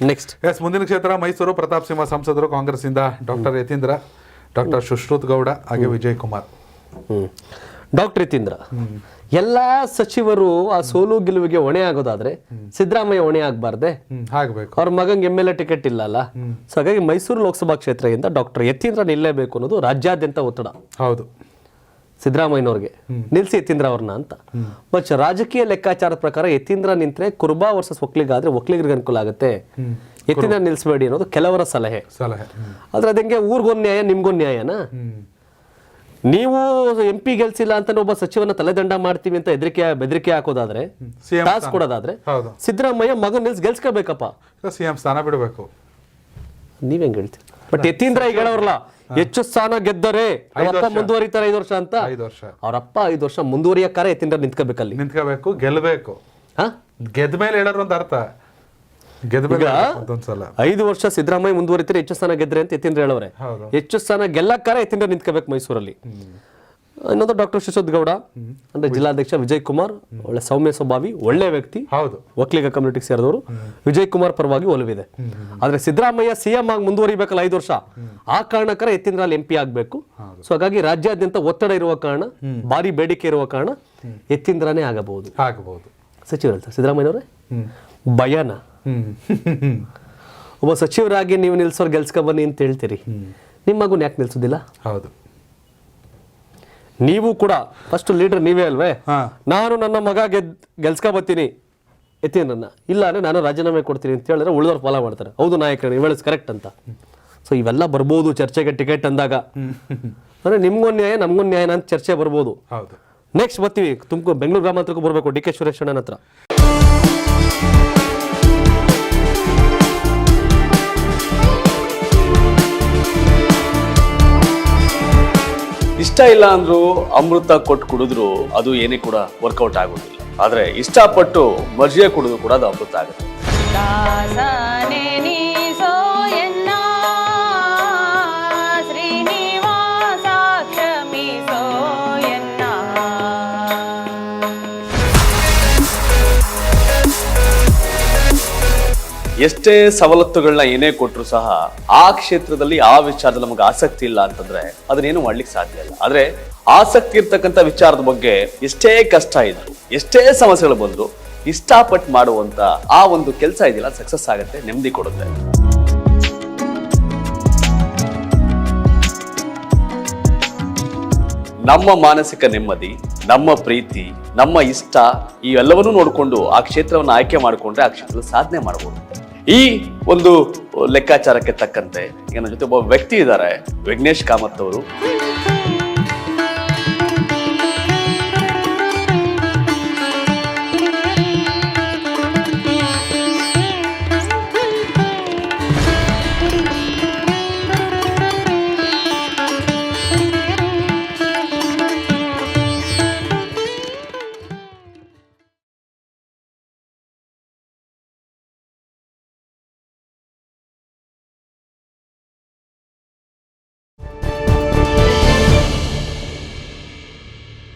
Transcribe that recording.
Next S, ಮುಂದಿನ ಕ್ಷೇತ್ರ ಮೈಸೂರು. ಪ್ರತಾಪ್ ಸಿಂಹ ಸಂಸದರು, ಕಾಂಗ್ರೆಸ್ ಇಂದ ಡಾಕ್ಟರ್ ಯತೀಂದ್ರ, ಡಾಕ್ಟರ್ ಸುಶ್ರುತ್ ಗೌಡ, ಹಾಗೆ ವಿಜಯ್ ಕುಮಾರ್. ಡಾಕ್ಟರ್ ಯತೀಂದ್ರ, ಎಲ್ಲಾ ಸಚಿವರು ಆ ಸೋಲು ಗೆಲುವಿಗೆ ಹೊಣೆ ಆಗೋದಾದ್ರೆ ಸಿದ್ದರಾಮಯ್ಯ ಹೊಣೆ ಆಗ್ಬಾರ್ದೆ? ಆಗ್ಬೇಕು. ಅವ್ರ ಮಗಂಗೆ MLA ಟಿಕೆಟ್ ಇಲ್ಲ ಅಲ್ಲ. ಸೊ ಹಾಗಾಗಿ ಮೈಸೂರು ಲೋಕಸಭಾ ಕ್ಷೇತ್ರದಿಂದ ಡಾಕ್ಟರ್ ಯತೀಂದ್ರ ನಿಲ್ಲೇಬೇಕು ಅನ್ನೋದು ರಾಜ್ಯಾದ್ಯಂತ ಒತ್ತಡ. ಹೌದು, ಸಿದ್ದರಾಮಯ್ಯನವ್ರಿಗೆ ನಿಲ್ಸಿ ಯತೀಂದ್ರ ಅವ್ರನ್ನ ಅಂತ. ಬಟ್ ರಾಜಕೀಯ ಲೆಕ್ಕಾಚಾರದ ಪ್ರಕಾರ ಯತೀಂದ್ರ ನಿಂತ್ರೆ ಕುರುಬಾ ವರ್ಸಸ್ ಒಕ್ಕಲಿಗ ಆದ್ರೆ ಒಕ್ಕಲಿಗರಿಗೆ ಅನುಕೂಲ ಆಗುತ್ತೆ, ಯತೀಂದ್ರ ನಿಲ್ಸಬೇಡಿ ಅನ್ನೋದು ಕೆಲವರ ಸಲಹೆ. ಆದ್ರೆ ಅದಂಗೆ ಊರ್ಗೊಂದ್ ನ್ಯಾಯ ನಿಮ್ಗೊಂದ್ ನ್ಯಾಯನಾ? ನೀವು MP ಗೆಲ್ಸಿಲ್ಲ ಅಂತ ಒಬ್ಬ ಸಚಿವನ ತಲೆದಂಡ ಮಾಡ್ತೀವಿ ಅಂತ ಬೆದರಿಕೆ ಹಾಕೋದಾದ್ರೆ, ಟಾಸ್ಕ್ ಕೊಡೋದಾದ್ರೆ, ಸಿದ್ದರಾಮಯ್ಯ ಮಗನ್ ನಿಲ್ಸಿ ಗೆಲ್ಸ್ಕೋಬೇಕಪ್ಪ, CM ಸ್ಥಾನ ಬಿಡಬೇಕು. ನೀವ್ ಹೆಂಗ್ ಹೇಳ್ತೀರಿ? ಬಟ್ ಯತೀಂದ್ರ ಈಗ ಹೇಳೋರ್ಲ ಹೆಚ್ಚು ಸ್ಥಾನ ಗೆದ್ದರೆ ಅವರಪ್ಪ ಮುಂದುವರಿತಾರೆ 5 ವರ್ಷ ಅಂತ. ಅವರಪ್ಪ 5 ವರ್ಷ ಮುಂದುವರಿಯಕಾರ ಯತೀಂದ್ರ ನಿಂತ್ಕೋಬೇಕಲ್ಲಿ, ನಿಂತ್ಕೋಬೇಕು, ಗೆಲ್ಬೇಕು. ಗೆದ್ದ ಮೇಲೆ ಹೇಳೋರು ಒಂದು ಅರ್ಥ, ಗೆದ್ದ 5 ವರ್ಷ ಸಿದ್ದರಾಮಯ್ಯ ಮುಂದುವರಿತಾರೆ, ಹೆಚ್ಚು ಸ್ಥಾನ ಗೆದ್ರೆ ಅಂತ ಯತೀಂದ್ರ ಹೇಳೋರೆ. ಹೆಚ್ಚು ಸ್ಥಾನ ಗೆಲ್ಲಕ್ಕಾರ ಯತೀಂದ್ರ ನಿಂತ್ಕೋಬೇಕು ಮೈಸೂರಲ್ಲಿ. ಇನ್ನೊಂದು ಡಾಕ್ಟರ್ ಸುಶ್ರುತ್ ಗೌಡ ಅಂದ್ರೆ ಜಿಲ್ಲಾಧ್ಯಕ್ಷ ವಿಜಯ್ ಕುಮಾರ್, ಒಳ್ಳೆ ಸೌಮ್ಯ ಸ್ವಭಾವಿ, ಒಳ್ಳೆ ವ್ಯಕ್ತಿ, ಒಕ್ಕಲಿಗ ಕಮ್ಯುನಿಟಿಗೆ ಸೇರಿದವರು. ವಿಜಯ್ ಕುಮಾರ್ ಪರವಾಗಿ ಒಲವಿದೆ. ಆದ್ರೆ ಸಿದ್ದರಾಮಯ್ಯ CM ಆಗಿ ಮುಂದುವರಿಬೇಕಲ್ಲ 5 ವರ್ಷ, ಆ ಕಾರಣಕ್ಕಾರ ಯತೀಂದ್ರ ಅಲ್ಲಿ MP ಆಗ್ಬೇಕು. ಸೊ ಹಾಗಾಗಿ ರಾಜ್ಯಾದ್ಯಂತ ಒತ್ತಡ ಇರುವ ಕಾರಣ, ಭಾರಿ ಬೇಡಿಕೆ ಇರುವ ಕಾರಣ ಯತೀಂದ್ರನೇ ಆಗಬಹುದು. ಸಚಿವರು ಹೇಳ್ತಾರೆ ಸಿದ್ದರಾಮಯ್ಯನವರೇ ಭಯನ ಒಬ್ಬ ಸಚಿವರಾಗಿ ನೀವು ನಿಲ್ಸೋರ್ ಗೆಲ್ಸ್ಕೊ ಬನ್ನಿ ಅಂತ ಹೇಳ್ತೀರಿ, ನಿಮ್ಮ ಮಗುನ್ ಯಾಕೆ ನಿಲ್ಸೋದಿಲ್ಲ? ಹೌದು, ನೀವು ಕೂಡ ಫಸ್ಟ್ ಲೀಡರ್ ನೀವೇ ಅಲ್ವೇ? ನಾನು ನನ್ನ ಮಗ ಗೆಲ್ಸ್ಕೊ ಬರ್ತೀನಿ ಯತೀಂದ್ರನ್ನ, ಇಲ್ಲ ಅಂದ್ರೆ ನಾನು ರಾಜೀನಾಮೆ ಕೊಡ್ತೀನಿ ಅಂತ ಹೇಳಿದ್ರೆ ಉಳಿದವ್ರು ಫಾಲೋ ಮಾಡ್ತಾರೆ. ಹೌದು ನಾಯಕರು ನೀವು ಹೇಳಿಸ್ ಕರೆಕ್ಟ್ ಅಂತ. ಸೊ ಇವೆಲ್ಲ ಬರ್ಬೋದು ಚರ್ಚೆಗೆ ಟಿಕೆಟ್ ಅಂದಾಗ. ಅಂದ್ರೆ ನಿಮ್ಗೊಂದು ನ್ಯಾಯ ನಮ್ಗೊಂದು ನ್ಯಾಯ ಅಂತ ಚರ್ಚೆ ಬರ್ಬೋದು. ನೆಕ್ಸ್ಟ್ ಬರ್ತೀವಿ ಬೆಂಗಳೂರು ಗ್ರಾಮಾಂತರಕ್ಕೂ ಬರಬೇಕು DK ಸುರೇಶ್ ಅಣ್ಣನ ಹತ್ರ. ಇಷ್ಟ ಇಲ್ಲ ಅಂದ್ರು ಅಮೃತ ಕೊಟ್ಟು ಕುಡಿದ್ರು ಅದು ಏನೇ ಕೂಡ ವರ್ಕೌಟ್ ಆಗೋದಿಲ್ಲ. ಆದ್ರೆ ಇಷ್ಟಪಟ್ಟು ಮಜ್ಜಿಗೆ ಕುಡಿದ್ರು ಕೂಡ ಅದು ಅಮೃತ ಆಗುತ್ತೆ. ಎಷ್ಟೇ ಸವಲತ್ತುಗಳನ್ನ ಏನೇ ಕೊಟ್ಟರು ಸಹ ಆ ಕ್ಷೇತ್ರದಲ್ಲಿ ಆ ವಿಚಾರದಲ್ಲಿ ನಮಗೆ ಆಸಕ್ತಿ ಇಲ್ಲ ಅಂತಂದ್ರೆ ಅದನ್ನೇನು ಮಾಡ್ಲಿಕ್ಕೆ ಸಾಧ್ಯ ಇಲ್ಲ. ಆದ್ರೆ ಆಸಕ್ತಿ ಇರ್ತಕ್ಕಂಥ ವಿಚಾರದ ಬಗ್ಗೆ ಎಷ್ಟೇ ಕಷ್ಟ ಇದ್ರು, ಎಷ್ಟೇ ಸಮಸ್ಯೆಗಳು ಬಂದ್ರು ಇಷ್ಟಪಟ್ಟು ಮಾಡುವಂತ ಆ ಒಂದು ಕೆಲಸ ಇದೆಯಲ್ಲ ಸಕ್ಸಸ್ ಆಗುತ್ತೆ, ನೆಮ್ಮದಿ ಕೊಡುತ್ತೆ. ನಮ್ಮ ಮಾನಸಿಕ ನೆಮ್ಮದಿ, ನಮ್ಮ ಪ್ರೀತಿ, ನಮ್ಮ ಇಷ್ಟ ಇವೆಲ್ಲವನ್ನೂ ನೋಡಿಕೊಂಡು ಆ ಕ್ಷೇತ್ರವನ್ನು ಆಯ್ಕೆ ಮಾಡಿಕೊಂಡ್ರೆ ಆ ಕ್ಷೇತ್ರದ ಸಾಧನೆ ಮಾಡಬಹುದು. ಈ ಒಂದು ಲೆಕ್ಕಾಚಾರಕ್ಕೆ ತಕ್ಕಂತೆ ಈಗ ನನ್ನ ಜೊತೆ ಒಬ್ಬ ವ್ಯಕ್ತಿ ಇದ್ದಾರೆ, ವಿಘ್ನೇಶ್ ಕಾಮತ್ ಅವರು.